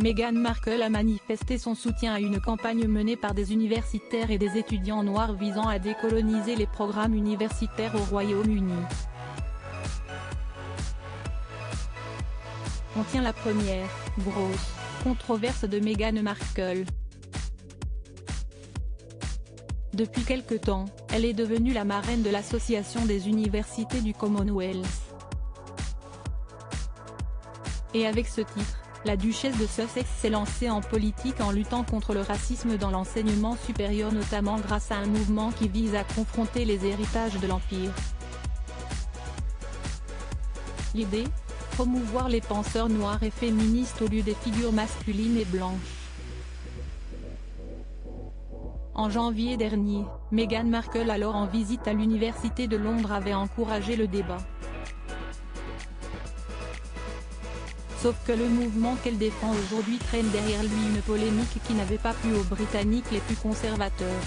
Meghan Markle a manifesté son soutien à une campagne menée par des universitaires et des étudiants noirs visant à décoloniser les programmes universitaires au Royaume-Uni. On tient la première, grosse, controverse de Meghan Markle. Depuis quelque temps, elle est devenue la marraine de l'Association des universités du Commonwealth. Et avec ce titre, la duchesse de Sussex s'est lancée en politique en luttant contre le racisme dans l'enseignement supérieur, notamment grâce à un mouvement qui vise à confronter les héritages de l'Empire. L'idée ? Promouvoir les penseurs noirs et féministes au lieu des figures masculines et blanches. En janvier dernier, Meghan Markle, alors en visite à l'Université de Londres, avait encouragé le débat. Sauf que le mouvement qu'elle défend aujourd'hui traîne derrière lui une polémique qui n'avait pas plu aux Britanniques les plus conservateurs.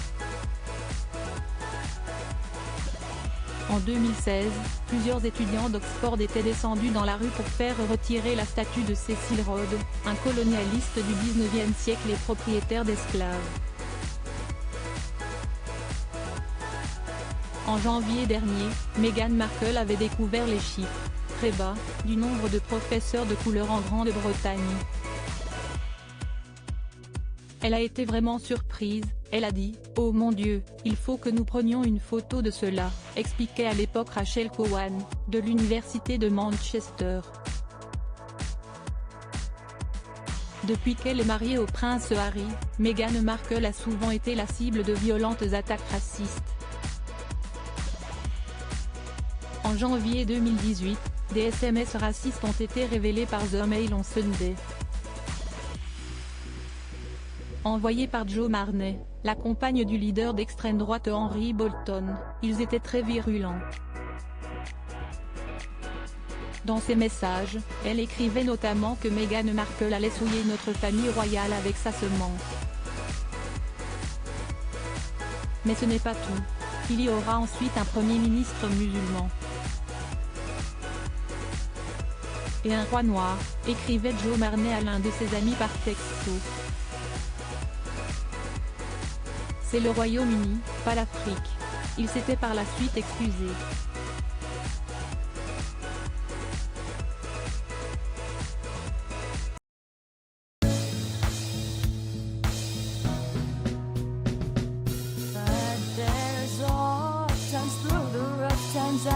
En 2016, plusieurs étudiants d'Oxford étaient descendus dans la rue pour faire retirer la statue de Cecil Rhodes, un colonialiste du XIXe siècle et propriétaire d'esclaves. En janvier dernier, Meghan Markle avait découvert les chiffres, très bas, du nombre de professeurs de couleur en Grande-Bretagne. Elle a été vraiment surprise, elle a dit « Oh mon Dieu, il faut que nous prenions une photo de cela », expliquait à l'époque Rachel Cowan, de l'université de Manchester. Depuis qu'elle est mariée au prince Harry, Meghan Markle a souvent été la cible de violentes attaques racistes. En janvier 2018, des SMS racistes ont été révélés par The Mail on Sunday. Envoyés par Jo Marney, la compagne du leader d'extrême droite Henry Bolton, ils étaient très virulents. Dans ces messages, elle écrivait notamment que Meghan Markle allait souiller notre famille royale avec sa semence. Mais ce n'est pas tout. Il y aura ensuite un premier ministre musulman. Et un roi noir, écrivait Jo Marney à l'un de ses amis par texto. C'est le Royaume-Uni, pas l'Afrique. Il s'était par la suite excusé. But there's all times through the rough times